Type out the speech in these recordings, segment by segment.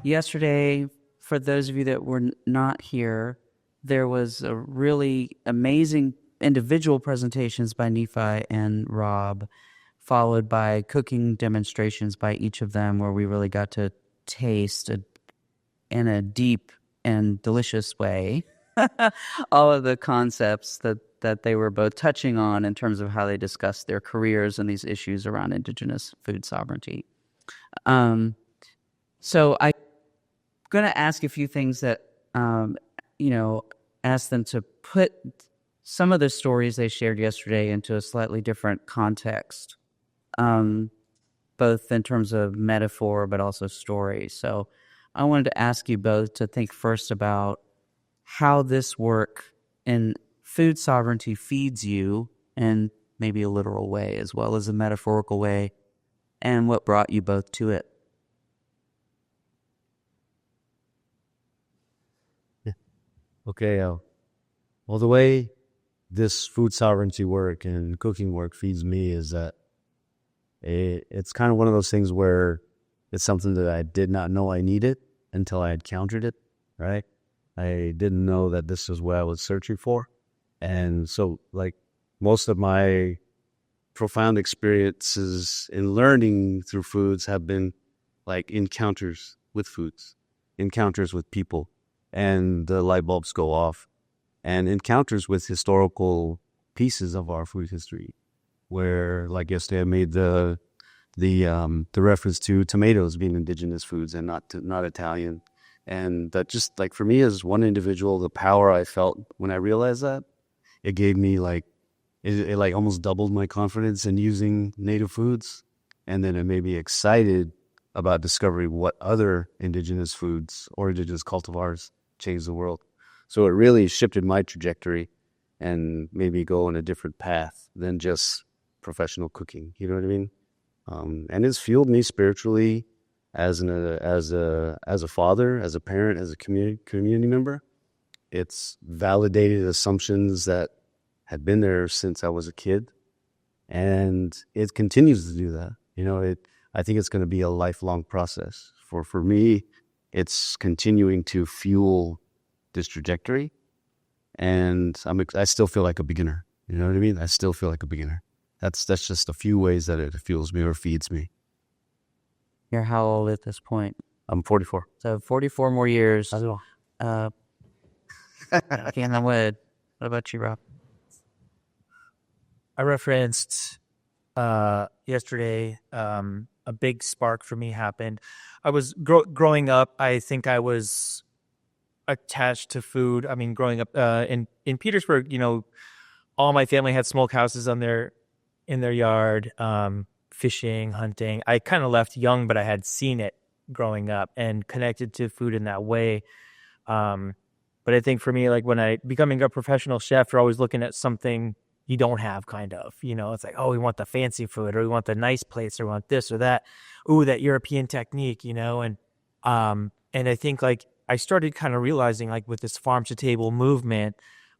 yesterday, for those of you that were not here, there was a really amazing individual presentations by Nephi and Rob, followed by cooking demonstrations by each of them, where we really got to taste in a deep and delicious way all of the concepts that they were both touching on in terms of how they discussed their careers and these issues around Indigenous food sovereignty. So I'm going to ask a few things that, ask them to put some of the stories they shared yesterday into a slightly different context, both in terms of metaphor but also story. So I wanted to ask you both to think first about how this work in food sovereignty feeds you in maybe a literal way as well as a metaphorical way, and what brought you both to it. Okay. Well, the way this food sovereignty work and cooking work feeds me is that it's kind of one of those things where it's something that I did not know I needed until I encountered it, right? I didn't know that this is what I was searching for. And so, like, most of my profound experiences in learning through foods have been like encounters with foods, encounters with people, and the light bulbs go off, and encounters with historical pieces of our food history, where, like yesterday, I made the reference to tomatoes being indigenous foods and not Italian. And that just, like, for me as one individual, the power I felt when I realized that, it gave me it like almost doubled my confidence in using native foods. And then it made me excited about discovering what other indigenous foods or indigenous cultivars changed the world. So it really shifted my trajectory and made me go on a different path than just professional cooking. You know what I mean? And it's fueled me spiritually as a father, as a parent, as a community member. It's validated assumptions that had been there since I was a kid, and it continues to do that. I think it's going to be a lifelong process. For me, it's continuing to fuel this trajectory, and I still feel like a beginner. You know what I mean? I still feel like a beginner. That's just a few ways that it fuels me or feeds me. You're how old at this point? I'm 44. So 44 more years. Okay, and what about you, Rob? I referenced yesterday, a big spark for me happened. I was growing up. I think I was attached to food. I mean, growing up in Petersburg, all my family had smokehouses in their yard, fishing, hunting. I kind of left young, but I had seen it growing up and connected to food in that way. But I think for me, like when becoming a professional chef, you're always looking at something you don't have, kind of. It's like, oh, we want the fancy food, or we want the nice plates, or we want this or that. Ooh, that European technique, and I think like I started kind of realizing, like, with this farm to table movement,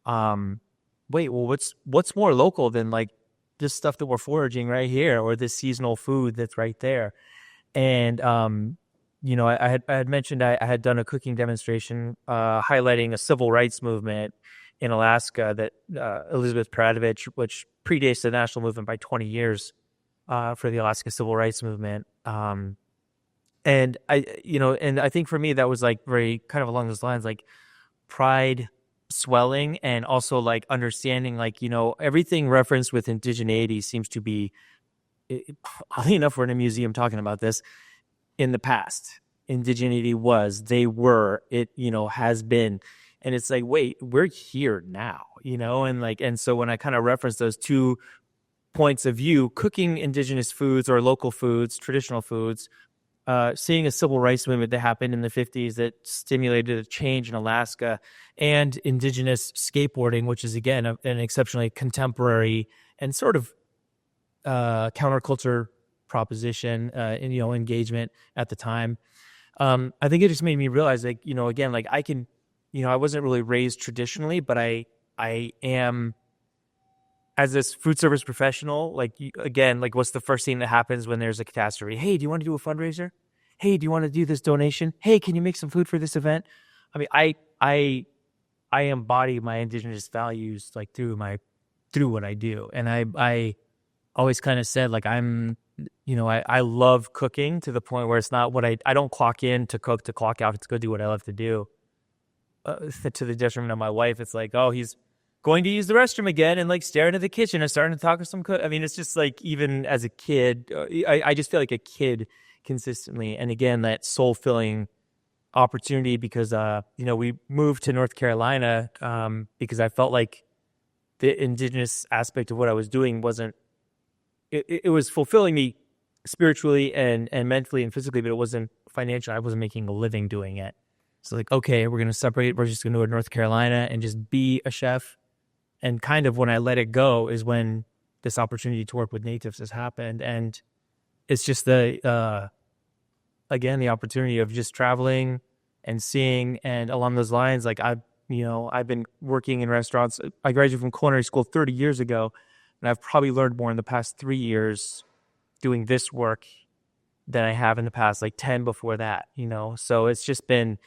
wait, well, what's more local than like this stuff that we're foraging right here, or this seasonal food that's right there? And I had mentioned I had done a cooking demonstration highlighting a civil rights movement in Alaska that Elizabeth Peradovich, which predates the national movement by 20 years for the Alaska civil rights movement. And I think for me that was like very kind of along those lines, like pride swelling, and also like understanding, like, everything referenced with indigeneity seems to be, oddly enough, we're in a museum talking about this. In the past, indigeneity has been, and it's like, wait, we're here now, and so when I kind of reference those two points of view, cooking indigenous foods or local foods, traditional foods, seeing a civil rights movement that happened in the 50s that stimulated a change in Alaska, and indigenous skateboarding, which is, again, an exceptionally contemporary and sort of counterculture proposition, engagement at the time. I think it just made me realize, like, again, like I can, I wasn't really raised traditionally, but I am, as this food service professional, like, again, like, what's the first thing that happens when there's a catastrophe? Hey, do you want to do a fundraiser? hey, do you want to do this donation? Hey, can you make some food for this event? I mean, I embody my indigenous values like through what I do. And I always kind of said like I love cooking to the point where it's not what I don't clock in to cook to clock out to go do what I love to do. To the detriment of my wife, it's like, oh, he's going to use the restroom again and like staring at the kitchen and starting to talk to some cook. I mean, it's just like, even as a kid, I just feel like a kid consistently. And again, that soul filling opportunity because, we moved to North Carolina because I felt like the indigenous aspect of what I was doing it was fulfilling me spiritually and mentally and physically, but it wasn't financial. I wasn't making a living doing it. So like, okay, we're going to separate. We're just going to go to North Carolina and just be a chef. And kind of when I let it go is when this opportunity to work with natives has happened. And it's just the opportunity of just traveling and seeing. And along those lines, like I've been working in restaurants. I graduated from culinary school 30 years ago, and I've probably learned more in the past 3 years doing this work than I have in the past like 10 before that, So it's just been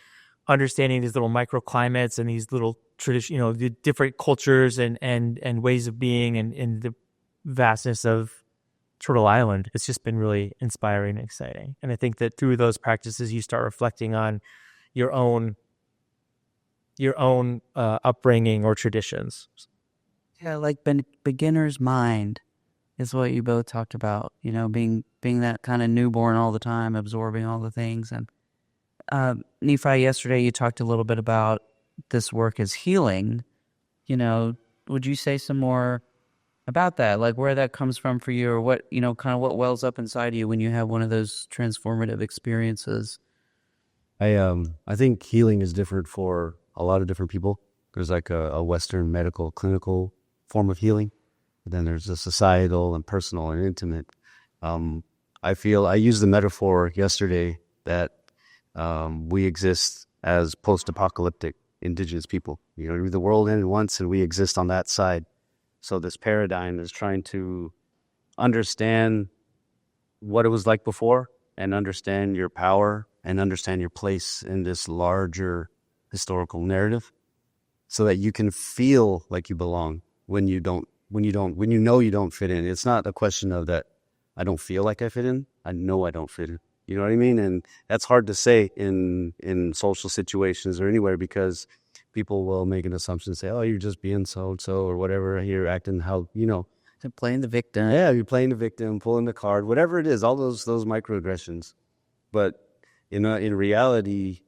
understanding these little microclimates and these little tradition, the different cultures and ways of being and the vastness of Turtle Island. It's just been really inspiring and exciting. And I think that through those practices, you start reflecting on your own upbringing or traditions. Yeah, like beginner's mind is what you both talked about, being that kind of newborn all the time, absorbing all the things. And Nephi, yesterday you talked a little bit about this work as healing. Would you say some more about that, like where that comes from for you, or what, kind of what wells up inside you when you have one of those transformative experiences? I think healing is different for a lot of different people. There's like a Western medical clinical form of healing. Then there's a societal and personal and intimate. I used the metaphor yesterday that we exist as post-apocalyptic indigenous people. The world ended once and we exist on that side. So this paradigm is trying to understand what it was like before and understand your power and understand your place in this larger historical narrative so that you can feel like you belong when you know you don't fit in. It's not a question of that I don't feel like I fit in. I know I don't fit in. You know what I mean? And that's hard to say in social situations or anywhere because people will make an assumption and say, oh, you're just being so-and-so or whatever. You're acting how, They're playing the victim. Yeah, you're playing the victim, pulling the card, whatever it is, all those microaggressions. But in reality,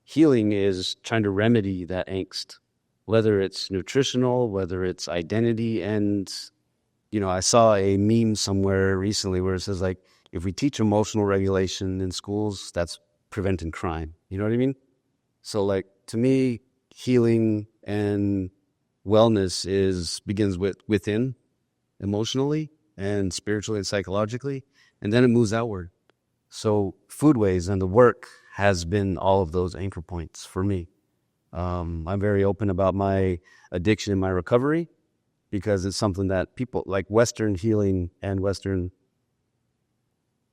healing is trying to remedy that angst, whether it's nutritional, whether it's identity. And, I saw a meme somewhere recently where it says like, if we teach emotional regulation in schools, that's preventing crime. You know what I mean? So like, to me, healing and wellness begins within emotionally and spiritually and psychologically, and then it moves outward. So Foodways and the work has been all of those anchor points for me. I'm very open about my addiction and my recovery because it's something that people like Western healing and Western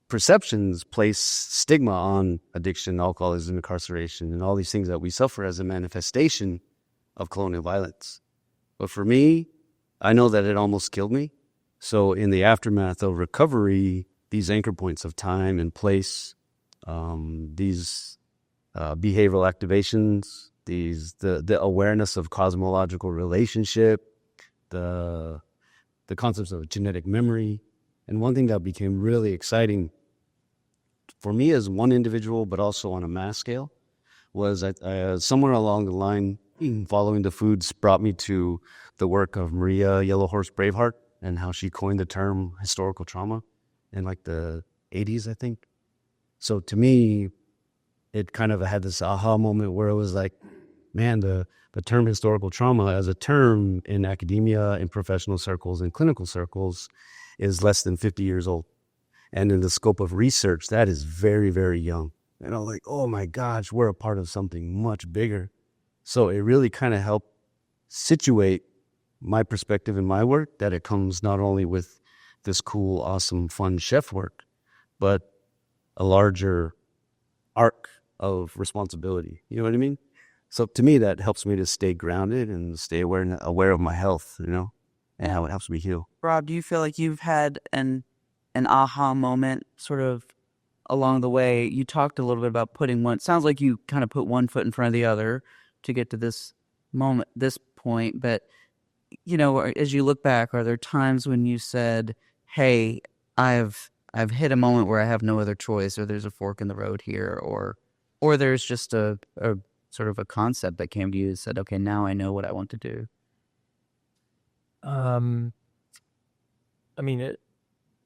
perceptions place stigma on addiction, alcoholism, incarceration, and all these things that we suffer as a manifestation of colonial violence. But for me, I know that it almost killed me. So in the aftermath of recovery, these anchor points of time and place, these behavioral activations, the awareness of cosmological relationship, the concepts of genetic memory. And one thing that became really exciting for me as one individual, but also on a mass scale, was somewhere along the line, following the foods brought me to the work of Maria Yellowhorse Braveheart and how she coined the term historical trauma in like the 80s, I think. So to me, it kind of had this aha moment where it was like, man, the term historical trauma as a term in academia, in professional circles, in clinical circles is less than 50 years old. And in the scope of research, that is very, very young. And I'm like, oh my gosh, we're a part of something much bigger. So it really kind of helped situate my perspective in my work, that it comes not only with this cool, awesome, fun chef work, but a larger arc of responsibility. You know what I mean? So to me, that helps me to stay grounded and stay aware of my health, and how it helps me heal. Rob, do you feel like you've had an aha moment sort of along the way? You talked a little bit about sounds like you kind of put one foot in front of the other to get to this point, but as you look back, are there times when you said, hey, I've hit a moment where I have no other choice, or there's a fork in the road here, or there's just a sort of a concept that came to you and said, okay, now I know what I want to do? I mean,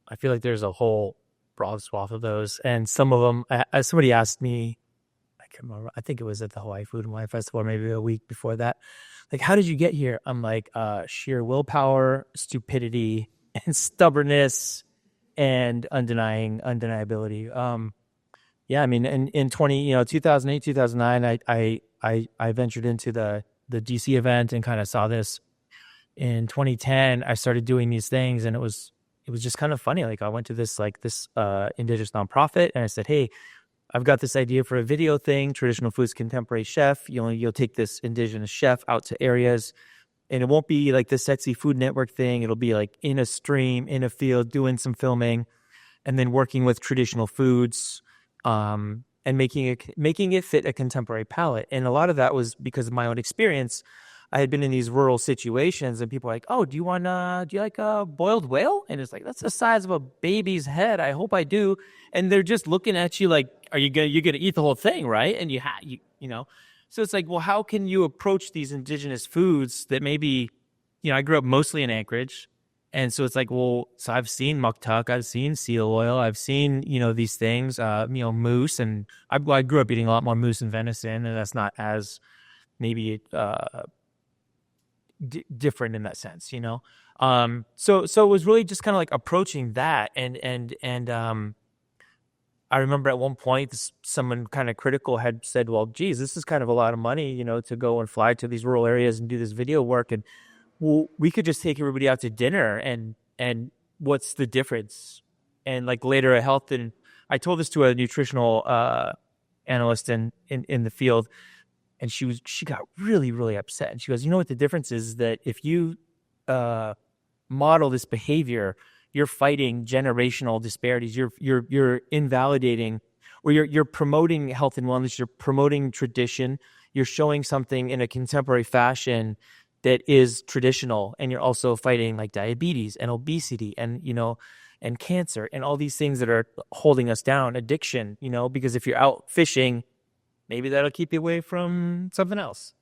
I feel like there's a whole broad swath of those, and some of them, somebody asked me, I can't remember, I think it was at the Hawaii Food and Wine Festival, or maybe a week before that, like, how did you get here? I'm like, sheer willpower, stupidity, and stubbornness, and undeniability. Yeah, I mean, in 2008, 2009, I ventured into the DC event and kind of saw this. In 2010, I started doing these things, and it was just kind of funny. Like, I went to this indigenous nonprofit, and I said, hey, I've got this idea for a video thing, traditional foods, contemporary chef. You'll take this indigenous chef out to areas, and it won't be like the sexy Food Network thing. It'll be like in a stream, in a field, doing some filming, and then working with traditional foods, and making it fit a contemporary palate. And a lot of that was because of my own experience. I had been in these rural situations, and people were like, oh, do you like a boiled whale? And it's like, that's the size of a baby's head. I hope I do. And they're just looking at you like, you're gonna eat the whole thing, right? And you so it's like, well, how can you approach these indigenous foods that maybe, I grew up mostly in Anchorage. And so it's like, well, so I've seen muktuk, I've seen seal oil, I've seen, these things, moose. And I grew up eating a lot more moose and venison, and that's not as maybe different in that sense, So it was really just kind of like approaching that. And I remember at one point, someone kind of critical had said, well, geez, this is kind of a lot of money, to go and fly to these rural areas and do this video work. And well, we could just take everybody out to dinner, and what's the difference? And like later at Health, and I told this to a nutritional analyst in the field, and she got really, really upset. And she goes, you know what the difference is that if you model this behavior, you're fighting generational disparities. You're invalidating, or you're promoting health and wellness. You're promoting tradition. You're showing something in a contemporary fashion that is traditional, and you're also fighting like diabetes and obesity and and cancer and all these things that are holding us down, addiction. Because if you're out fishing, maybe that'll keep you away from something else,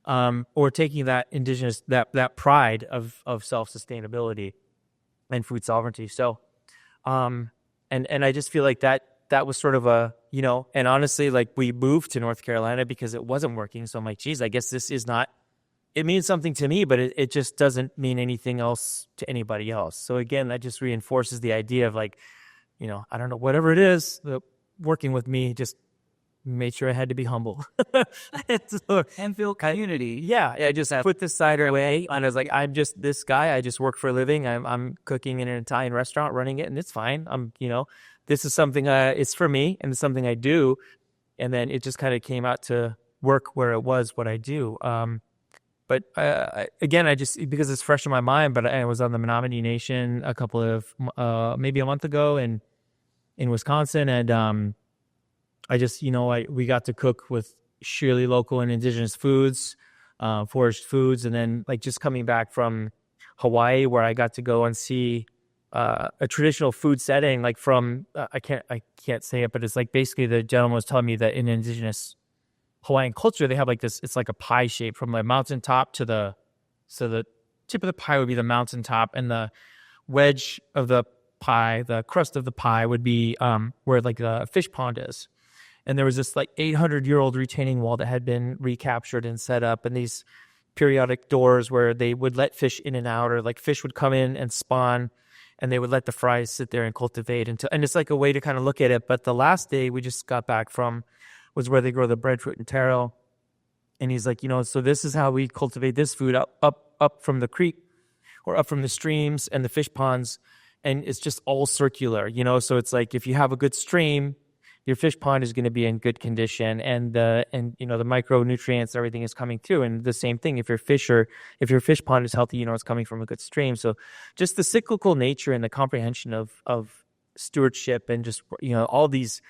or taking that indigenous that pride of self-sustainability and food sovereignty. So, and I just feel like that was sort of a and honestly, like, we moved to North Carolina because it wasn't working. So I'm like, geez, I guess this is not. It means something to me, but it just doesn't mean anything else to anybody else. So again, that just reinforces the idea of like, I don't know, whatever it is, working with me just made sure I had to be humble. And feel community. Yeah, I just put this side away, and I was like, I'm just this guy. I just work for a living. I'm cooking in an Italian restaurant, running it, and it's fine. This is something it's for me, and it's something I do. And then it just kind of came out to work where it was what I do. But again, I just, because it's fresh in my mind, but I was on the Menominee Nation a couple of, maybe a month ago in Wisconsin. And I just, we got to cook with sheerly local and indigenous foods, foraged foods. And then like just coming back from Hawaii, where I got to go and see a traditional food setting, like from, I can't say it, but it's like basically the gentleman was telling me that in indigenous Hawaiian culture, they have like this, it's like a pie shape from the mountaintop to the tip of the pie would be the mountaintop, and the wedge of the pie, the crust of the pie would be where like the fish pond is. And there was this like 800-year-old retaining wall that had been recaptured and set up, and these periodic doors where they would let fish in and out, or like fish would come in and spawn, and they would let the fries sit there and cultivate and it's like a way to kind of look at it. But the last day we just got back from was where they grow the breadfruit and taro. And he's like, so this is how we cultivate this food up from the creek or up from the streams and the fish ponds. And it's just all circular, so it's like if you have a good stream, your fish pond is going to be in good condition, and the micronutrients, everything is coming through. And the same thing, if your fish pond is healthy, it's coming from a good stream. So just the cyclical nature and the comprehension of stewardship, and just all these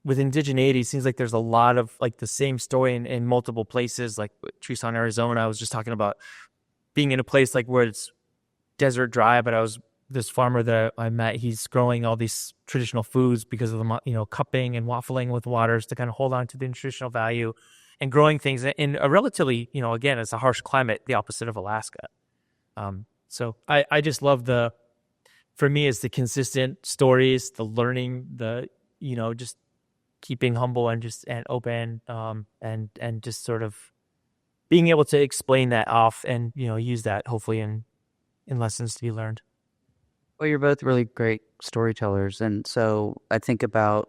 with indigeneity, it seems like there's a lot of like the same story in multiple places. Like Tucson, Arizona, I was just talking about being in a place like where it's desert dry, but this farmer that I met, he's growing all these traditional foods because of the cupping and waffling with waters to kind of hold on to the nutritional value, and growing things in a relatively, again, it's a harsh climate, the opposite of Alaska. So I just love for me, it's the consistent stories, the learning, just keeping humble and open, and just sort of being able to explain that off and, use that hopefully in lessons to be learned. Well, you're both really great storytellers. And so I think about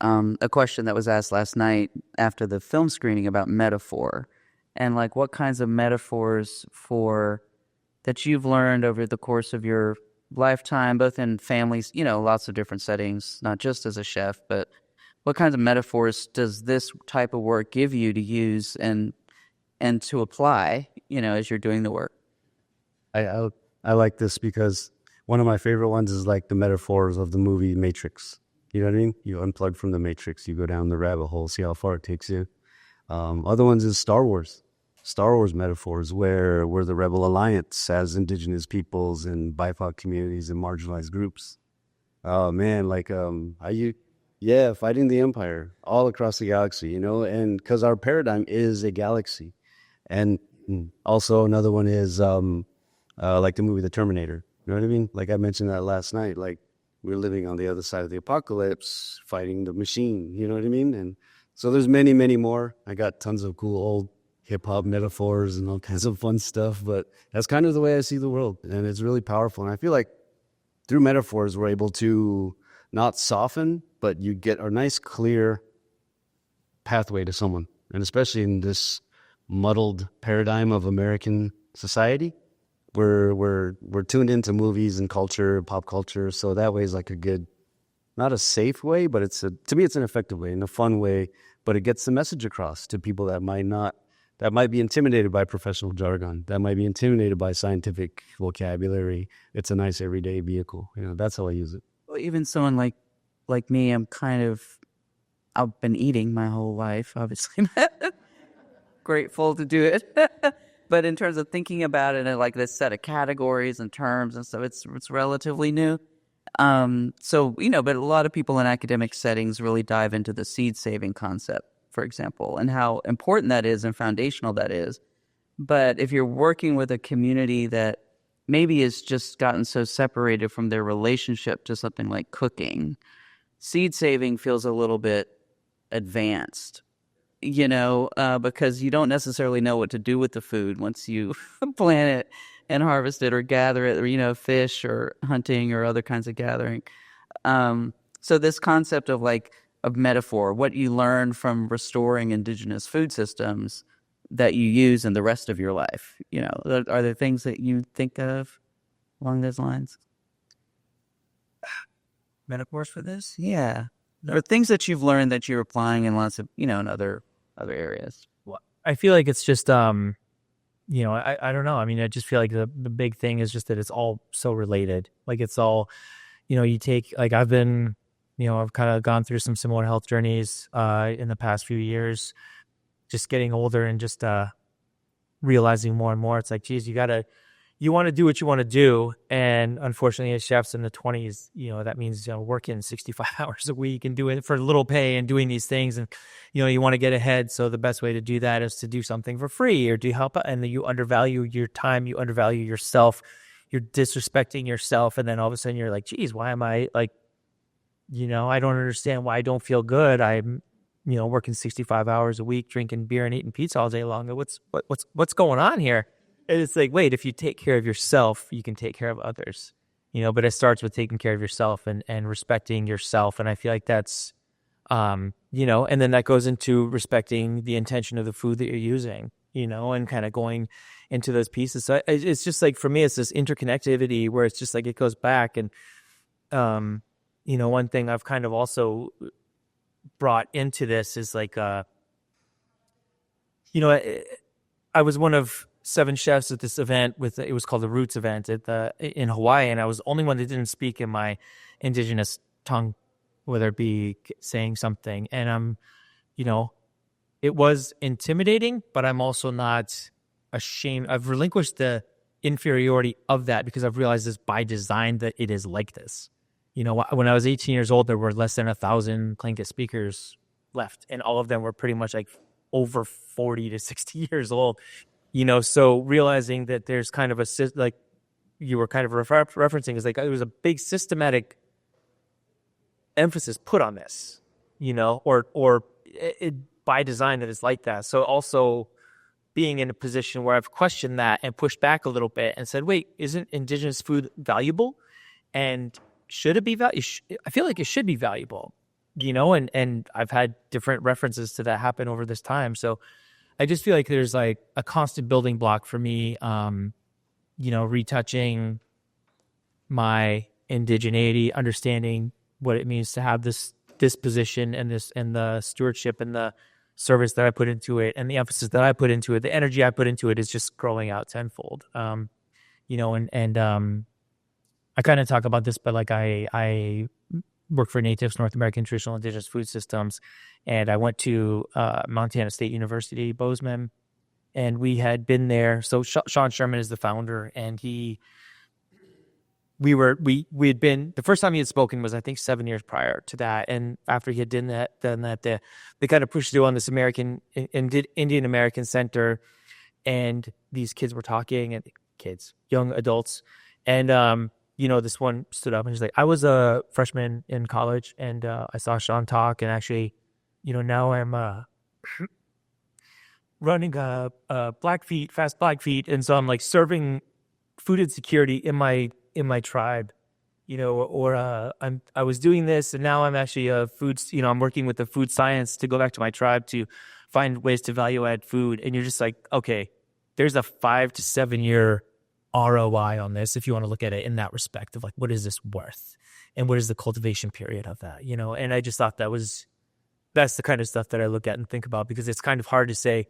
a question that was asked last night after the film screening about metaphor, and like what kinds of metaphors that you've learned over the course of your lifetime, both in families, lots of different settings, not just as a chef, but what kinds of metaphors does this type of work give you to use and to apply, as you're doing the work? I like this because one of my favorite ones is like the metaphors of the movie Matrix. You know what I mean? You unplug from the Matrix, you go down the rabbit hole, see how far it takes you. Other ones is Star Wars metaphors, where we're the Rebel Alliance as indigenous peoples and BIPOC communities and marginalized groups. Oh man, like fighting the Empire all across the galaxy, and because our paradigm is a galaxy. And also another one is like the movie The Terminator. You know what I mean? Like I mentioned that last night, like we're living on the other side of the apocalypse, fighting the machine, you know what I mean? And so there's many, many more. I got tons of cool old hip-hop metaphors and all kinds of fun stuff, but that's kind of the way I see the world, and it's really powerful. And I feel like through metaphors, we're able to not soften, but you get a nice, clear pathway to someone. And especially in this muddled paradigm of American society, we're tuned into movies and culture, pop culture. So that way is like a good, not a safe way, but to me, it's an effective way and a fun way, but it gets the message across to people that might be intimidated by professional jargon, that might be intimidated by scientific vocabulary. It's a nice everyday vehicle. That's how I use it. Well, even someone like me, I've been eating my whole life, obviously. Grateful to do it. But in terms of thinking about it in like this set of categories and terms and stuff, it's relatively new. So, but a lot of people in academic settings really dive into the seed saving concept, for example, and how important that is and foundational that is. But if you're working with a community that maybe has just gotten so separated from their relationship to something like cooking, seed saving feels a little bit advanced, because you don't necessarily know what to do with the food once you plant it and harvest it or gather it, or, fish or hunting or other kinds of gathering. So this concept of metaphor, what you learn from restoring indigenous food systems that you use in the rest of your life, are there things that you think of along those lines? Metaphors for this? Yeah. Or things that you've learned that you're applying in lots of, in other areas. Well, I feel like it's just, I don't know. I mean, I just feel like the big thing is just that it's all so related. Like it's all, you take, like I've been, I've kind of gone through some similar health journeys in the past few years, just getting older and just realizing more and more. It's like, geez, you want to do what you want to do. And unfortunately, as chefs in the 20s, that means working 65 hours a week and doing it for little pay and doing these things. And, you want to get ahead. So the best way to do that is to do something for free or do help. And then you undervalue your time, you undervalue yourself, you're disrespecting yourself. And then all of a sudden you're like, geez, why am I like, I don't understand why I don't feel good. I'm, working 65 hours a week, drinking beer and eating pizza all day long. What's going on here? And it's like, wait, if you take care of yourself, you can take care of others, but it starts with taking care of yourself and respecting yourself. And I feel like that's, and then that goes into respecting the intention of the food that you're using, and kind of going into those pieces. So it's just like, for me, it's this interconnectivity where it's just like, it goes back. And, one thing I've kind of also brought into this is like, you know, I was one of 7 chefs at this event it was called the Roots event in Hawaii, and I was the only one that didn't speak in my indigenous tongue, whether it be saying something. And you know, it was intimidating, but I'm also not ashamed. I've relinquished the inferiority of that because I've realized this by design that it is like this. You know, when I was 18 years old, there were less than 1,000 Tlingit speakers left, and all of them were pretty much like over 40 to 60 years old. You know, so realizing that there's kind of like you were kind of referencing is like there was a big systematic emphasis put on this, you know, or it by design that it's like that. So also being in a position where I've questioned that and pushed back a little bit and said, wait, isn't indigenous food valuable? And should it be valuable? I feel like it should be valuable, you know, and I've had different references to that happen over this time. So I just feel like there's like a constant building block for me, you know, retouching my indigeneity, understanding what it means to have this position and the stewardship and the service that I put into it and the emphasis that I put into it, the energy I put into it is just growing out tenfold. You know, and I kind of talk about this, but like I work for Natives, North American Traditional Indigenous Food Systems, and I went to Montana State University, Bozeman, and we had been there. So Sean Sherman is the founder, and we had been, the first time he had spoken was I think 7 years prior to that, and after he had done that, they kind of pushed through on this Indian American Center, and these kids were talking, and young adults, and you know, this one stood up and he's like, I was a freshman in college, and I saw Sean talk, and actually, you know, now I'm running fast Blackfeet, and so I'm like serving food insecurity in my tribe, you know, or I was doing this, and now I'm actually I'm working with the food science to go back to my tribe to find ways to value add food, and you're just like, okay, there's a 5 to 7 year ROI on this if you want to look at it in that respect of like, what is this worth, and what is the cultivation period of that, you know? And I just thought that's the kind of stuff that I look at and think about, because it's kind of hard to say,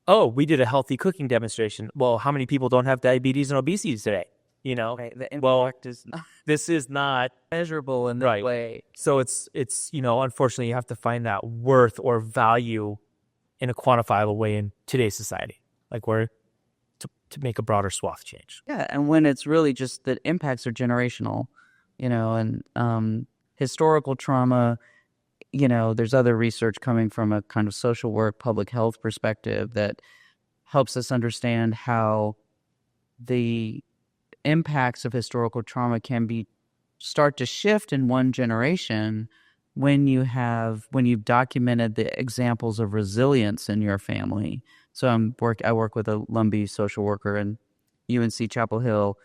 oh, we did a healthy cooking demonstration. Well, how many people don't have diabetes and obesity today? You know, Right. The impact is not this is not measurable in that way. So it's you know, unfortunately, you have to find that worth or value in a quantifiable way in today's society, like where to make a broader swath change. Yeah, and when it's really just that impacts are generational, you know, and historical trauma, you know, there's other research coming from a kind of social work, public health perspective that helps us understand how the impacts of historical trauma can start to shift in one generation when you've documented the examples of resilience in your family. So I work with a Lumbee social worker in UNC Chapel Hill,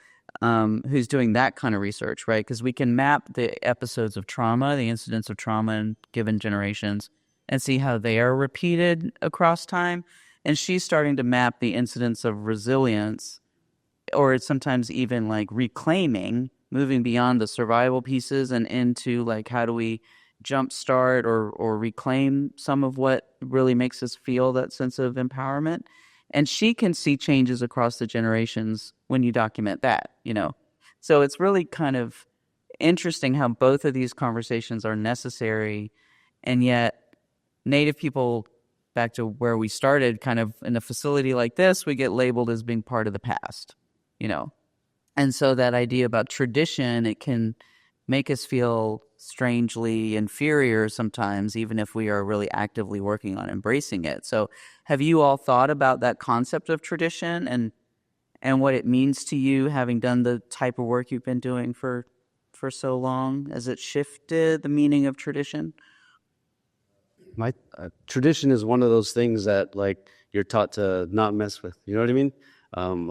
who's doing that kind of research, right? Because we can map the episodes of trauma, the incidents of trauma in given generations, and see how they are repeated across time. And she's starting to map the incidents of resilience, or it's sometimes even like reclaiming, moving beyond the survival pieces and into like, how do we jumpstart or reclaim some of what really makes us feel that sense of empowerment. And she can see changes across the generations when you document that, you know. So it's really kind of interesting how both of these conversations are necessary, and yet Native people, back to where we started, kind of in a facility like this, we get labeled as being part of the past, you know. And so that idea about tradition, it can make us feel strangely inferior sometimes, even if we are really actively working on embracing it. So have you all thought about that concept of tradition and what it means to you, having done the type of work you've been doing for so long? Has it shifted the meaning of tradition? My tradition is one of those things that like you're taught to not mess with. You know what I mean?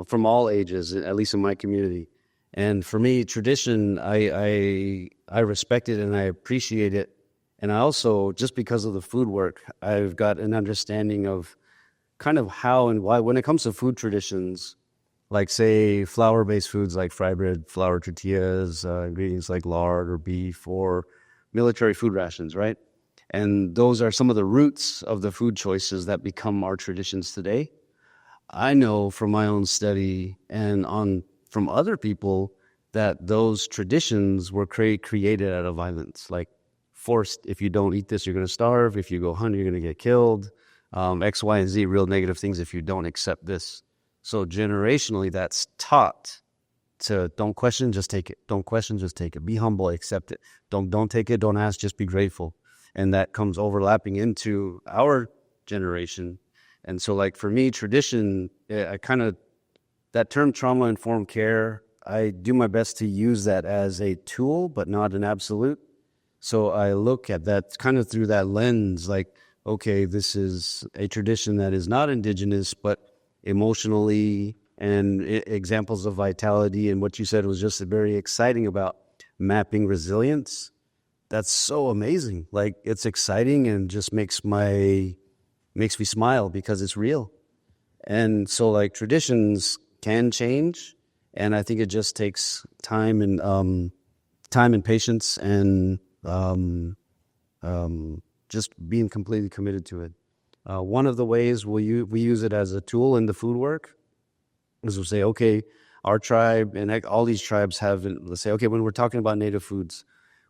From all ages, at least in my community. And for me, tradition, I respect it and I appreciate it. And I also, just because of the food work, I've got an understanding of kind of how and why, when it comes to food traditions, like say flour-based foods like fry bread, flour tortillas, ingredients like lard or beef, or military food rations, right? And those are some of the roots of the food choices that become our traditions today. I know from my own study and from other people that those traditions were created out of violence, like forced. If you don't eat this, you're going to starve. If you go hungry, you're going to get killed. X, Y, and Z, real negative things if you don't accept this. So generationally, that's taught to don't question, just take it. Don't question, just take it. Be humble, accept it. Don't take it, don't ask, just be grateful. And that comes overlapping into our generation. And so, like, for me, tradition, that term trauma-informed care, I do my best to use that as a tool, but not an absolute. So I look at that kind of through that lens, like, okay, this is a tradition that is not indigenous, but emotionally and examples of vitality. And what you said was just very exciting about mapping resilience. That's so amazing. Like, it's exciting and just makes me smile because it's real. And so, like, traditions can change, and I think it just takes time and patience and just being completely committed to it. One of the ways we use it as a tool in the food work is we'll say, okay, our tribe and all these tribes have, let's say, okay, when we're talking about native foods,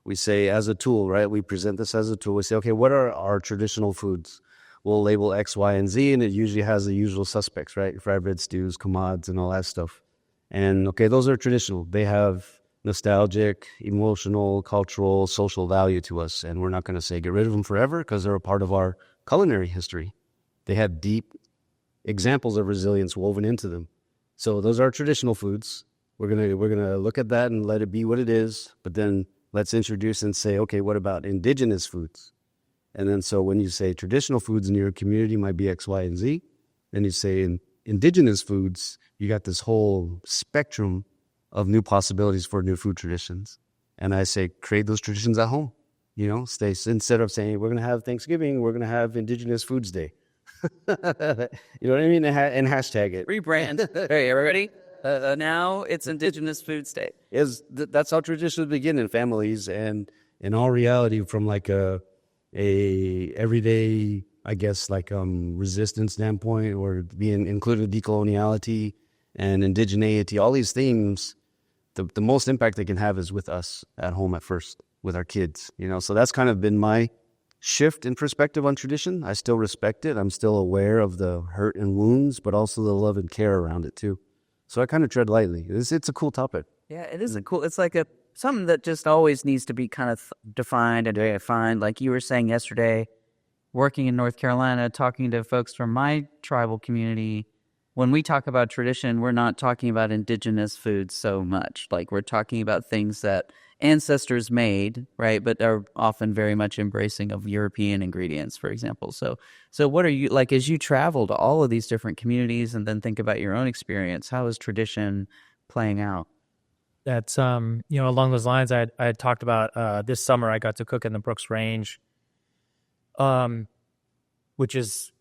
we say as a tool, right? We present this as a tool. We say, okay, what are our traditional foods? We'll label X, Y, and Z, and it usually has the usual suspects, right? Fried bread stews, kamads, and all that stuff. And okay, those are traditional. They have nostalgic, emotional, cultural, social value to us. And we're not going to say get rid of them forever because they're a part of our culinary history. They have deep examples of resilience woven into them. So those are traditional foods. We're gonna look at that and let it be what it is. But then let's introduce and say, okay, what about indigenous foods? And then so when you say traditional foods in your community might be X, Y, and Z, then you say in indigenous foods, you got this whole spectrum of new possibilities for new food traditions. And I say, create those traditions at home. Instead of saying, we're going to have Thanksgiving, we're going to have Indigenous Foods Day. You know what I mean? And hashtag it. Rebrand. Hey, everybody. Now it's Indigenous Foods Day. That's how traditions begin in families, and in all reality, from like a everyday, I guess, like resistance standpoint, or being included decoloniality and indigeneity, all these themes, the most impact they can have is with us at home at first, with our kids. So that's kind of been my shift in perspective on tradition. I still respect it. I'm still aware of the hurt and wounds, but also the love and care around it too. So I kind of tread lightly. It's a cool topic. Yeah, it is it's like something that just always needs to be kind of defined and refined. Like you were saying yesterday, working in North Carolina, talking to folks from my tribal community, when we talk about tradition, we're not talking about indigenous foods so much. Like, we're talking about things that ancestors made, right, but are often very much embracing of European ingredients, for example. So what are you, like, as you travel to all of these different communities and then think about your own experience, how is tradition playing out? That's, along those lines, I had talked about this summer I got to cook in the Brooks Range, which is,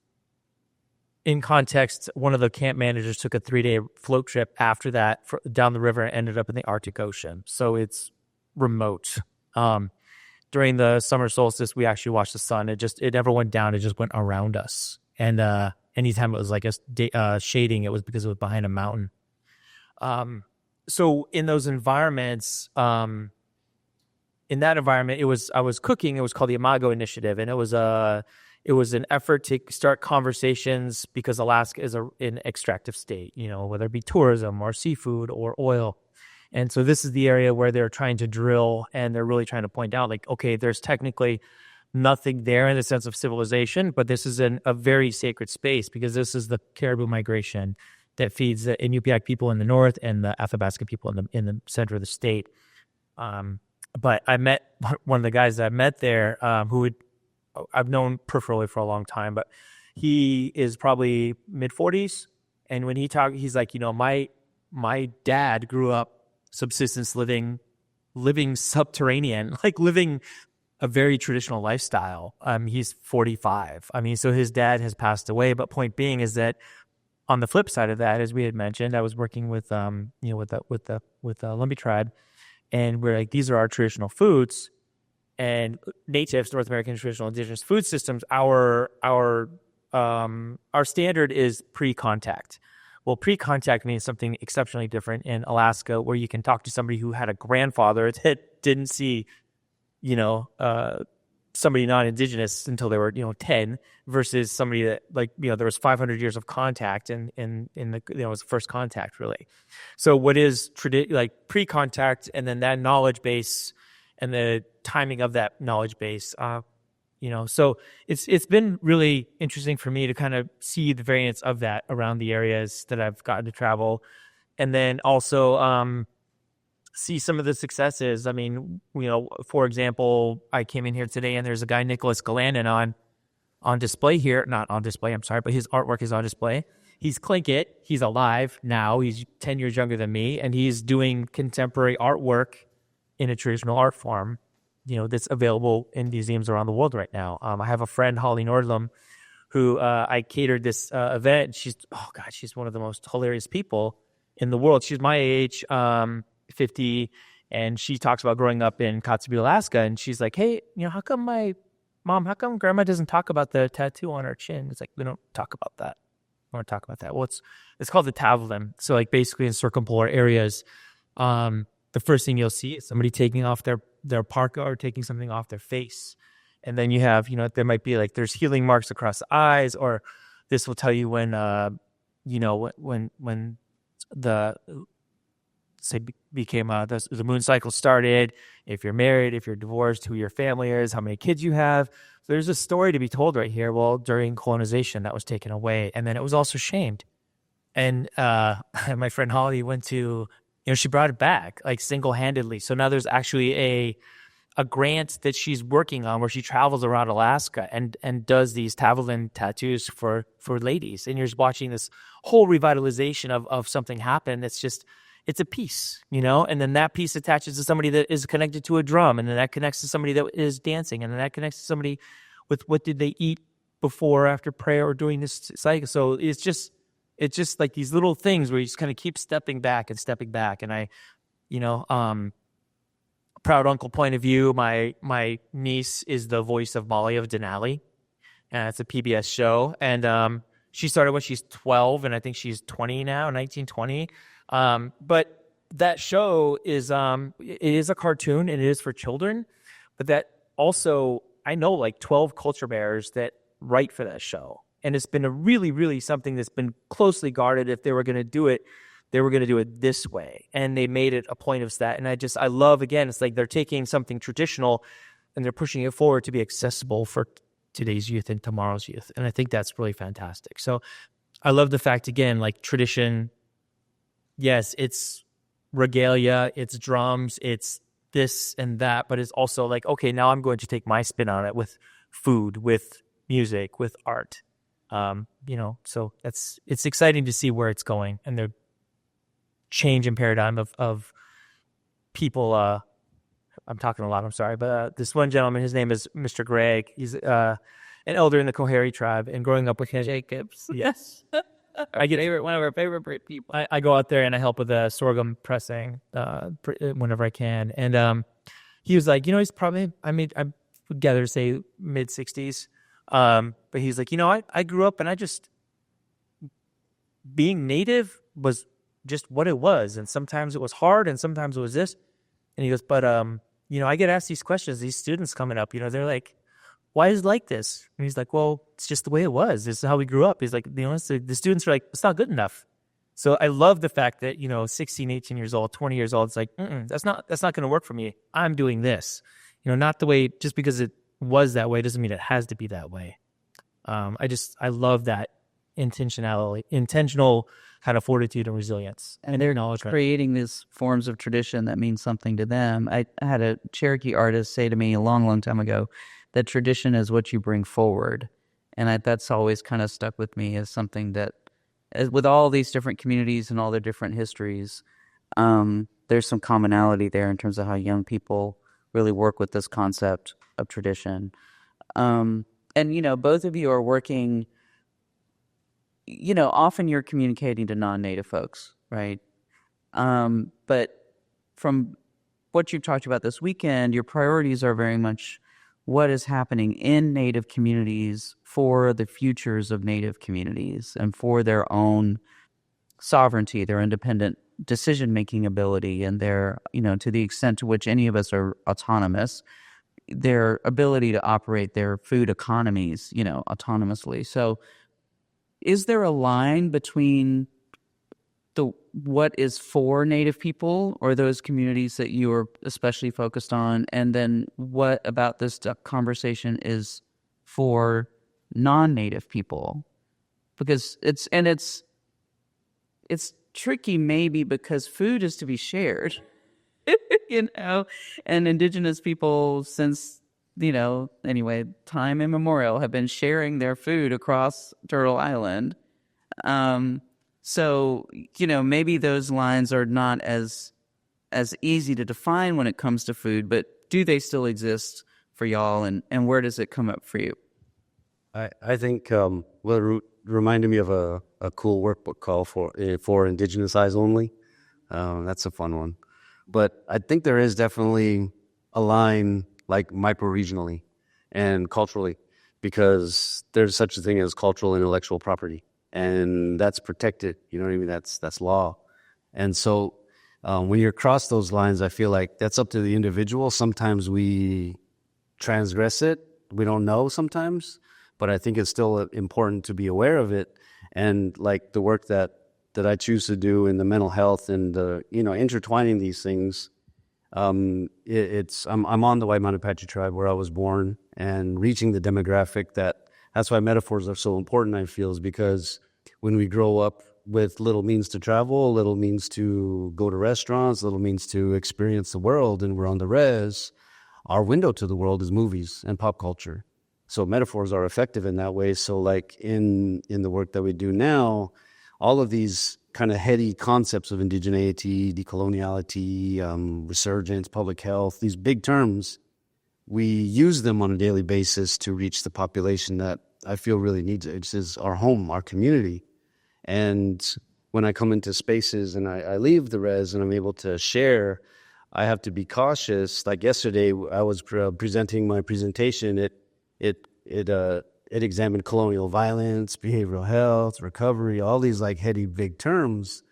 in context, one of the camp managers took a 3-day float trip after that down the river and ended up in the Arctic Ocean. So it's remote. During the summer solstice, we actually watched the sun. It never went down. It just went around us. And anytime it was like a shading, it was because it was behind a mountain. So in those environments, in that environment, I was cooking. It was called the Imago Initiative, and it was an effort to start conversations because Alaska is an extractive state, whether it be tourism or seafood or oil. And so this is the area where they're trying to drill, and they're really trying to point out, like, okay, there's technically nothing there in the sense of civilization, but this is a very sacred space because this is the caribou migration that feeds the Inupiaq people in the north and the Athabasca people in the center of the state. But I met one of the guys that I met there I've known peripherally for a long time, but he is probably mid-40s. And when he talked, he's like, my dad grew up subsistence living subterranean, like living a very traditional lifestyle. He's 45. So his dad has passed away. But point being is that on the flip side of that, as we had mentioned, I was working with the Lumbee tribe, and we're like, these are our traditional foods. and natives, North American traditional indigenous food systems, our standard is pre-contact. Well, pre-contact means something exceptionally different in Alaska, where you can talk to somebody who had a grandfather that didn't see, somebody non-indigenous until they were 10, versus somebody that there was 500 years of contact in the it was the first contact really. So what is pre-contact, and then that knowledge base and the timing of that knowledge base, so it's been really interesting for me to kind of see the variance of that around the areas that I've gotten to travel, and then also see some of the successes. I mean, for example, I came in here today and there's a guy, Nicholas Galanin, on display here. Not on display, I'm sorry, but his artwork is on display. He's Tlingit. He's alive now. He's 10 years younger than me, and he's doing contemporary artwork in a traditional art form, that's available in museums around the world right now. I have a friend, Holly Nordlum, who I catered this event. She's one of the most hilarious people in the world. She's my age, 50, and she talks about growing up in Kotzebue, Alaska, and she's like, hey, how come grandma doesn't talk about the tattoo on her chin? It's like, we don't talk about that. I want to talk about that. Well, it's called the tavlin. So basically in circumpolar areas, the first thing you'll see is somebody taking off their parka or taking something off their face. And then you have, there might be there's healing marks across the eyes, or this will tell you when the became the moon cycle started, if you're married, if you're divorced, who your family is, how many kids you have. So there's a story to be told right here. Well, during colonization, that was taken away, and then it was also shamed. And my friend Holly went to, she brought it back single-handedly. So now there's actually a grant that she's working on where she travels around Alaska and does these tavlin tattoos for ladies. And you're just watching this whole revitalization of something happen. It's a piece, and then that piece attaches to somebody that is connected to a drum, and then that connects to somebody that is dancing, and then that connects to somebody with what did they eat before or after prayer or doing this cycle. So it's just these little things where you just kind of keep stepping back. And I, proud uncle point of view, my niece is the voice of Molly of Denali, and it's a PBS show, and she started when she's 12, and I think she's 20 now, 19, 20. But that show is it is a cartoon, and it is for children, but that also, I know 12 culture bearers that write for that show. And it's been a really, really something that's been closely guarded. If they were going to do it, they were going to do it this way. And they made it a point of that. And I love, again, it's they're taking something traditional and they're pushing it forward to be accessible for today's youth and tomorrow's youth. And I think that's really fantastic. So I love the fact, again, tradition, yes, it's regalia, it's drums, it's this and that, but it's also okay, now I'm going to take my spin on it with food, with music, with art. So it's exciting to see where it's going and the change in paradigm of people. I'm talking a lot, I'm sorry, but this one gentleman, his name is Mr. Greg. He's an elder in the Kohari tribe, and growing up with him, Jacobs. yes. One of our favorite people. I go out there and I help with the sorghum pressing whenever I can. And he was like, he's probably, I would gather to say mid-60s. But he's like, I grew up and being native was just what it was. And sometimes it was hard and sometimes it was this. And he goes, but, I get asked these questions, these students coming up, they're like, why is it like this? And he's like, well, it's just the way it was. This is how we grew up. He's like, the students are like, it's not good enough. So I love the fact that, 16, 18 years old, 20 years old, it's like, that's not going to work for me. I'm doing this, not the way, just because it was that way doesn't mean it has to be that way. I love that intentional kind of fortitude and resilience. And they're creating these forms of tradition that mean something to them. I had a Cherokee artist say to me a long, long time ago that tradition is what you bring forward. And that's always kind of stuck with me as something that, with all these different communities and all their different histories, there's some commonality there in terms of how young people really work with this concept of tradition. And, both of you are working, often you're communicating to non-native folks, right? But from what you've talked about this weekend, your priorities are very much what is happening in Native communities for the futures of Native communities and for their own sovereignty, their independent decision-making ability, and their, to the extent to which any of us are autonomous, their ability to operate their food economies, autonomously. So is there a line between what is for Native people or those communities that you are especially focused on, and then what about this conversation is for non-Native people? Because it's tricky, maybe because food is to be shared, and Indigenous people since, anyway, time immemorial have been sharing their food across Turtle Island. So, maybe those lines are not as easy to define when it comes to food, but do they still exist for y'all, and where does it come up for you? I think it reminded me of a cool workbook called for Indigenous Eyes Only. That's a fun one. But I think there is definitely a line, like micro-regionally and culturally, because there's such a thing as cultural intellectual property, and that's protected. You know what I mean? That's law. And so when you cross those lines, I feel like that's up to the individual. Sometimes we transgress it. We don't know sometimes, but I think it's still important to be aware of it. And like the work that I choose to do in the mental health and intertwining these things. I'm on the white Mountain Apache tribe where I was born, and reaching the demographic that's why metaphors are so important, I feel, is because when we grow up with little means to travel, little means to go to restaurants, little means to experience the world, and we're on the res, our window to the world is movies and pop culture. So metaphors are effective in that way. So like in the work that we do now, all of these kind of heady concepts of indigeneity, decoloniality, resurgence, public health, these big terms, we use them on a daily basis to reach the population that I feel really needs it. It's is our home, our community. And when I come into spaces and I leave the res and I'm able to share, I have to be cautious. Like yesterday, I was presenting my presentation. It examined colonial violence, behavioral health, recovery, all these like heady big terms.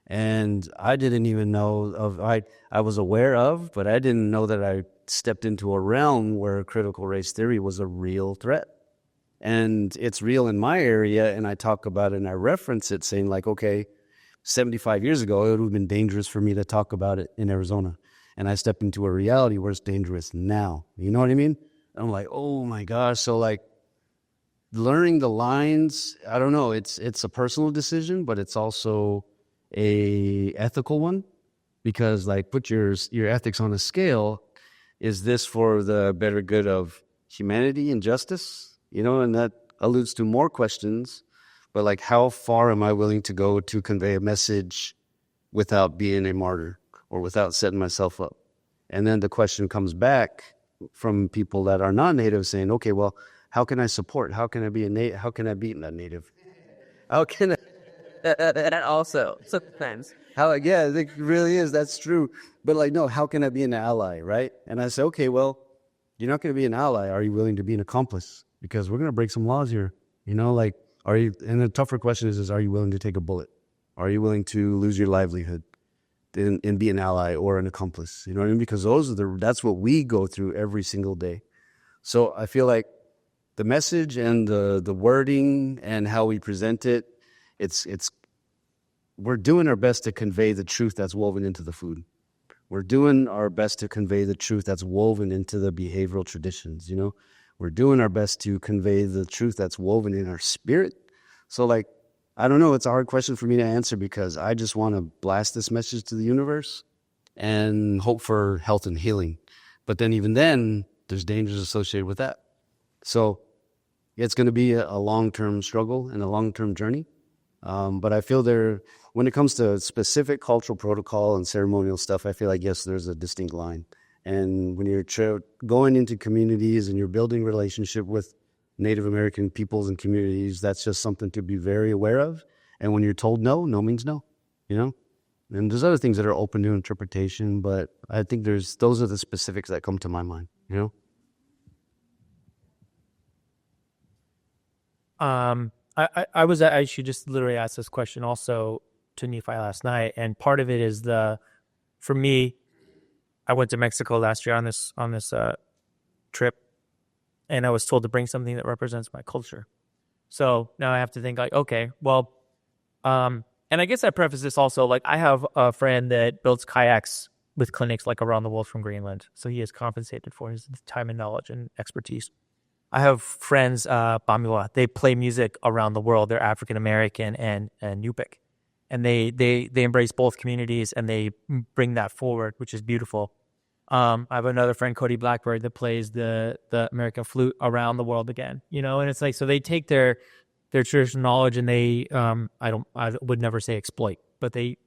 And I didn't even know I was aware of, but I didn't know that I stepped into a realm where critical race theory was a real threat. And it's real in my area, and I talk about it and I reference it saying like, okay, 75 years ago, it would have been dangerous for me to talk about it in Arizona. And I stepped into a reality where it's dangerous now. You know what I mean? I'm like, oh my gosh. So like, learning the lines, I don't know, it's a personal decision, but it's also a ethical one, because like put your ethics on a scale. Is this for the better good of humanity and justice? And that alludes to more questions, but like how far am I willing to go to convey a message without being a martyr or without setting myself up? And then the question comes back from people that are not Native saying, okay, well, how can I support? How can I be a Native? How can I be not Native? How can I? That also sometimes. Yeah, it really is. That's true. But like, no, how can I be an ally, right? And I say, okay, well, you're not going to be an ally. Are you willing to be an accomplice? Because we're going to break some laws here. Like, are you? And the tougher question is are you willing to take a bullet? Are you willing to lose your livelihood and be an ally or an accomplice? You know what I mean? Because that's what we go through every single day. So I feel like the message and the wording and how we present it, we're doing our best to convey the truth that's woven into the food. We're doing our best to convey the truth that's woven into the behavioral traditions, We're doing our best to convey the truth that's woven in our spirit. So like, I don't know, it's a hard question for me to answer because I just want to blast this message to the universe and hope for health and healing. But then even then, there's dangers associated with that. So it's going to be a long-term struggle and a long-term journey. But I feel when it comes to specific cultural protocol and ceremonial stuff, I feel like, yes, there's a distinct line. And when you're going into communities and you're building relationship with Native American peoples and communities, that's just something to be very aware of. And when you're told no, no means no, And there's other things that are open to interpretation, but I think those are the specifics that come to my mind, you know? I should just literally ask this question also to Nephi last night, and part of it is for me, I went to Mexico last year on this trip, and I was told to bring something that represents my culture. So now I have to think like, okay, well, and I guess I preface this also, like I have a friend that builds kayaks with clinics like around the world from Greenland, so he is compensated for his time and knowledge and expertise. I have friends, Bamila, they play music around the world. They're African American and Yupik. And they embrace both communities and they bring that forward, which is beautiful. I have another friend, Cody Blackbird, that plays the American flute around the world again, you know, and it's like, so they take their traditional knowledge and they, I would never say exploit, but they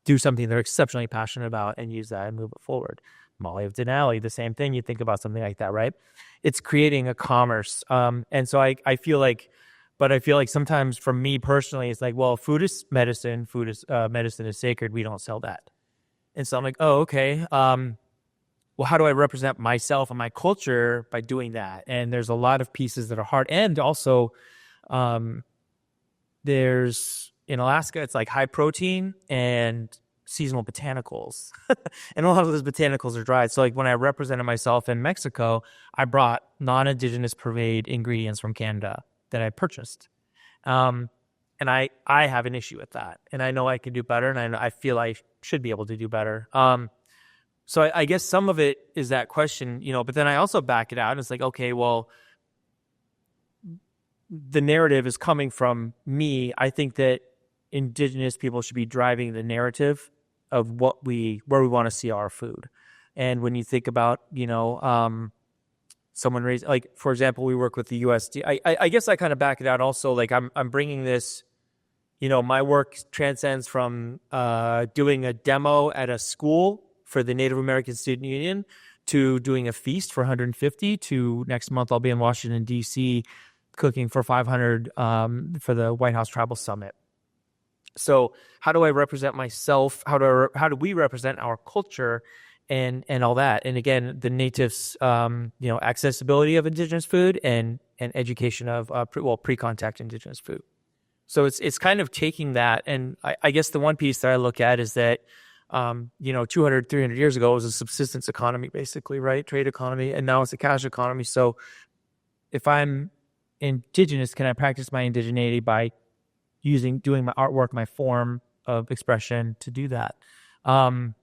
do something they're exceptionally passionate about and use that and move it forward. Molly of Denali, the same thing. You think about something like that, right? It's creating a commerce. And so I feel like sometimes for me personally, it's like, well, food is medicine. Medicine is sacred. We don't sell that. And so I'm like, oh, okay. Well, how do I represent myself and my culture by doing that? And there's a lot of pieces that are hard. And also, there's in Alaska, it's like high protein and seasonal botanicals. And a lot of those botanicals are dried. So like when I represented myself in Mexico, I brought non-indigenous purveyed ingredients from Canada that I purchased. And I have an issue with that. And I know I can do better, and I feel I should be able to do better. So I guess some of it is that question, you know, but then I also back it out. And it's like, okay, well, the narrative is coming from me. I think that indigenous people should be driving the narrative of where we want to see our food. And when you think about, you know, someone raised, like, for example, we work with the USD. I guess I kind of back it out also. Like I'm bringing this, you know, my work transcends from doing a demo at a school for the Native American Student Union to doing a feast for 150 to next month I'll be in Washington, D.C. cooking for 500 for the White House Tribal Summit. So how do I represent myself? How do we represent our culture and all that? And again, the natives, you know, accessibility of indigenous food and education of pre-contact indigenous food. So it's kind of taking that. And I guess the one piece that I look at is that, you know, 200, 300 years ago, it was a subsistence economy, basically, right? Trade economy. And now it's a cash economy. So if I'm indigenous, can I practice my indigeneity by doing my artwork, my form of expression to do that? And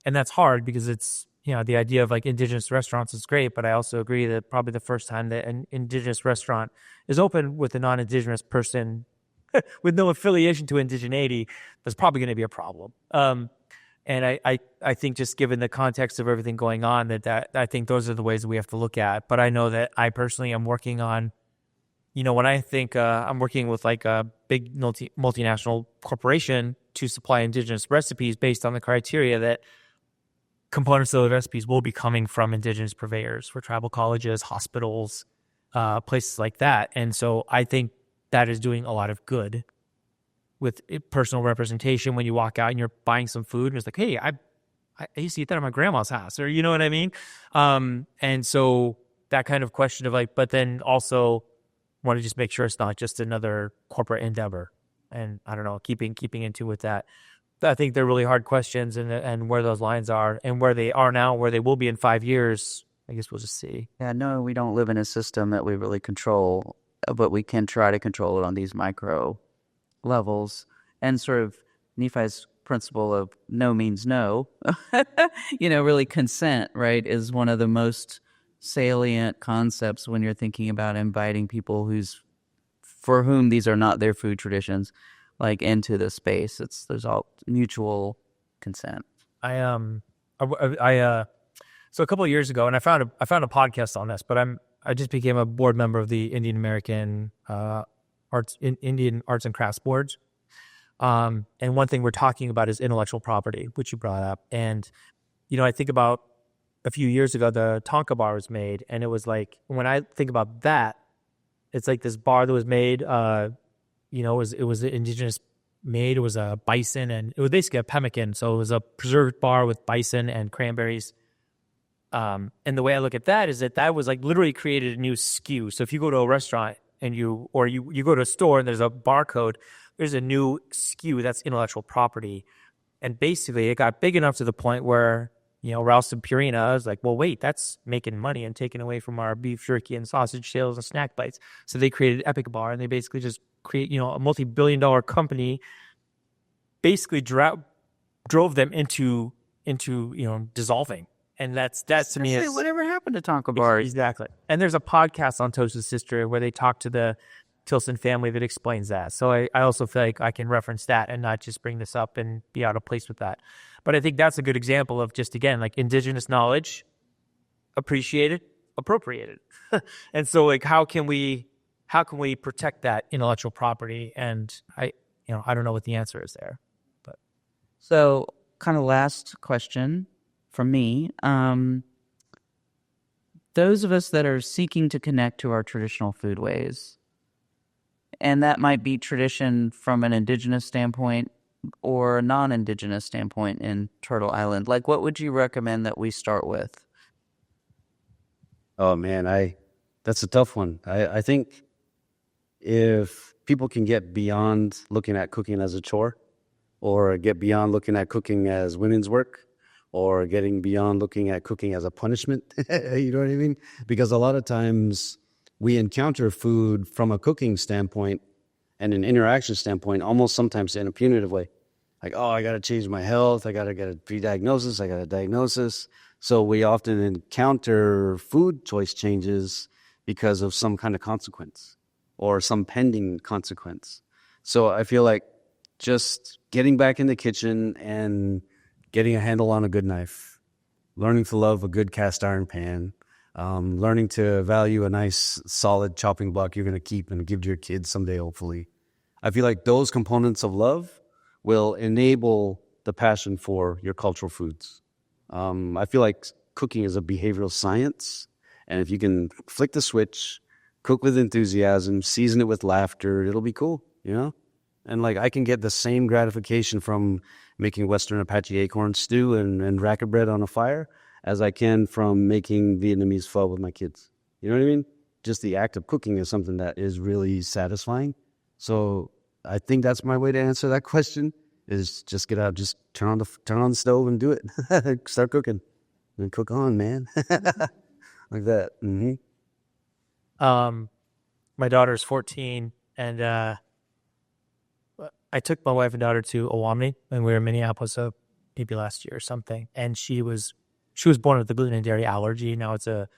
that's hard because it's, you know, the idea of like indigenous restaurants is great, but I also agree that probably the first time that an indigenous restaurant is open with a non-indigenous person with no affiliation to indigeneity, there's probably going to be a problem. And I think just given the context of everything going on, that I think those are the ways that we have to look at. But I know that I personally am working on, you know, when I think I'm working with like a big multinational corporation to supply indigenous recipes based on the criteria that components of the recipes will be coming from indigenous purveyors for tribal colleges, hospitals, places like that. And so I think that is doing a lot of good with personal representation when you walk out and you're buying some food and it's like, hey, I used to eat that at my grandma's house, or you know what I mean? And so that kind of question of like, but then also want to just make sure it's not just another corporate endeavor. And I don't know, keeping into with that. I think they're really hard questions, and where those lines are and where they are now, where they will be in 5 years, I guess we'll just see. Yeah, no, we don't live in a system that we really control, but we can try to control it on these micro levels. And sort of Nephi's principle of no means no, you know, really consent, right, is one of the most salient concepts when you're thinking about inviting people for whom these are not their food traditions, like into the space. There's all mutual consent. So a couple of years ago, and I found a podcast on this, but I just became a board member of the Indian American Indian Arts and Crafts Boards. And one thing we're talking about is intellectual property, which you brought up. And, you know, I think about a few years ago, the Tonka bar was made, and it was like, when I think about that, it's like this bar that was made, you know, it was indigenous made. It was a bison, and it was basically a pemmican. So it was a preserved bar with bison and cranberries. And the way I look at that is that was like literally created a new SKU. So if you go to a restaurant and you go to a store and there's a barcode, there's a new SKU that's intellectual property. And basically it got big enough to the point where, Ralston and Purina was like, well, wait, that's making money and taking away from our beef jerky and sausage sales and snack bites. So they created Epic Bar, and they basically just create, a multi-billion-dollar company, basically drove them into dissolving. And that's to me is whatever happened to taco bars. Exactly. And there's a podcast on Toast's Sister where they talk to the Tilson family that explains that. So I also feel like I can reference that and not just bring this up and be out of place with that. But I think that's a good example of just, again, like indigenous knowledge, appreciated, appropriated. And so like how can we protect that intellectual property? And I don't know what the answer is there. But So kind of last question from me. Those of us that are seeking to connect to our traditional food ways, and that might be tradition from an indigenous standpoint or a non-indigenous standpoint in Turtle Island, like what would you recommend that we start with? Oh man, that's a tough one. I think if people can get beyond looking at cooking as a chore, or get beyond looking at cooking as women's work, or getting beyond looking at cooking as a punishment, you know what I mean? Because a lot of times we encounter food from a cooking standpoint and an interaction standpoint, almost sometimes in a punitive way. Like, oh, I got to change my health. I got to get a pre-diagnosis. I got a diagnosis. So we often encounter food choice changes because of some kind of consequence or some pending consequence. So I feel like just getting back in the kitchen and getting a handle on a good knife, learning to love a good cast iron pan, learning to value a nice solid chopping block you're going to keep and give to your kids someday, hopefully. I feel like those components of love will enable the passion for your cultural foods. I feel like cooking is a behavioral science, and if you can flick the switch, cook with enthusiasm, season it with laughter, it'll be cool, And like I can get the same gratification from making Western Apache acorn stew and racket bread on a fire as I can from making Vietnamese pho with my kids. You know what I mean? Just the act of cooking is something that is really satisfying. So I think that's my way to answer that question, is just get out, just turn on the stove and do it. Start cooking and cook on, man. Like that. Mm-hmm. My daughter's 14, and I took my wife and daughter to Owamni, and we were in Minneapolis maybe last year or something. And she was born with a gluten and dairy allergy. Now it's a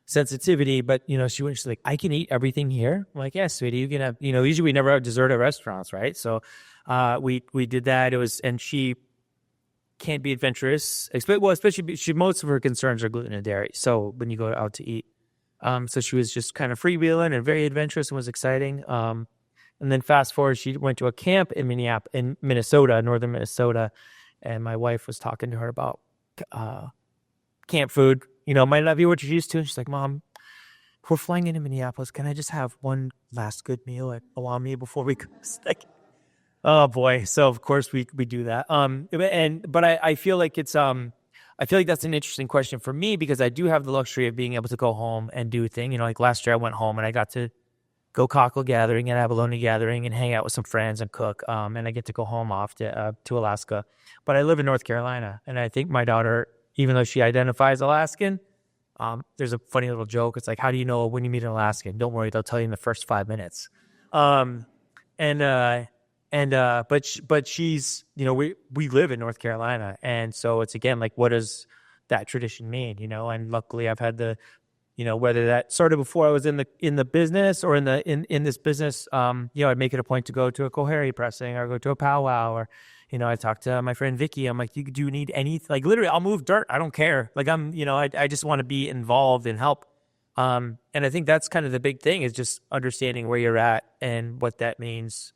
sensitivity, but she's like, I can eat everything here. I'm like, yeah, sweetie, you can have. Usually we never have dessert at restaurants, right? So we did that. And she can't be adventurous. Especially most of her concerns are gluten and dairy. So when you go out to eat, so she was just kind of freewheeling and very adventurous and was exciting. And then fast forward, she went to a camp in Minnesota, northern Minnesota, and my wife was talking to her about camp food. Might not be what you're used to. And she's like, Mom, we're flying into Minneapolis. Can I just have one last good meal at Owamni before we go? Like, oh boy. So of course we do that. But I feel like it's I feel like that's an interesting question for me because I do have the luxury of being able to go home and do a thing. Like last year I went home and I got to go cockle gathering and abalone gathering and hang out with some friends and cook. And I get to go home off to Alaska. But I live in North Carolina, and I think my daughter, even though she identifies Alaskan, there's a funny little joke. It's like, how do you know when you meet an Alaskan? Don't worry, they'll tell you in the first 5 minutes. But she's, we live in North Carolina, and so it's again like, what does that tradition mean? And luckily I've had whether that started before I was in the business or in this business, I'd make it a point to go to a Kohari pressing or go to a powwow, or I talked to my friend Vicky. I'm like, do you need anything? Like literally, I'll move dirt. I don't care. Like I just want to be involved and help. And I think that's kind of the big thing, is just understanding where you're at and what that means.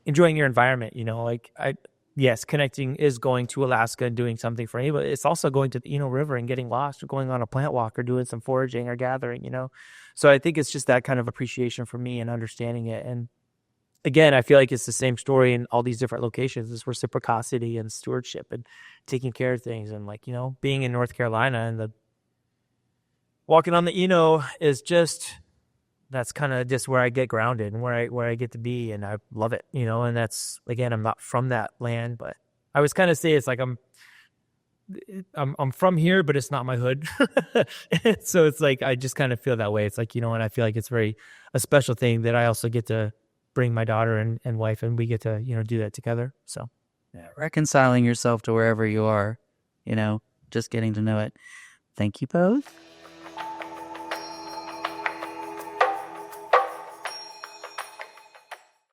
Enjoying your environment. Yes, connecting is going to Alaska and doing something for me, but it's also going to the River and getting lost, or going on a plant walk, or doing some foraging or gathering, So I think it's just that kind of appreciation for me and understanding it. And again, I feel like it's the same story in all these different locations. This reciprocity and stewardship and taking care of things. And like, being in North Carolina and walking on the Eno is that's kind of just where I get grounded and where I get to be. And I love it, and that's, again, I'm not from that land, but I always kind of say it's like I'm from here, but it's not my hood. So it's like, I just kind of feel that way. It's like, and I feel like it's a special thing that I also get to bring my daughter and wife, and we get to, do that together. So Yeah, reconciling yourself to wherever you are, just getting to know it. Thank you both.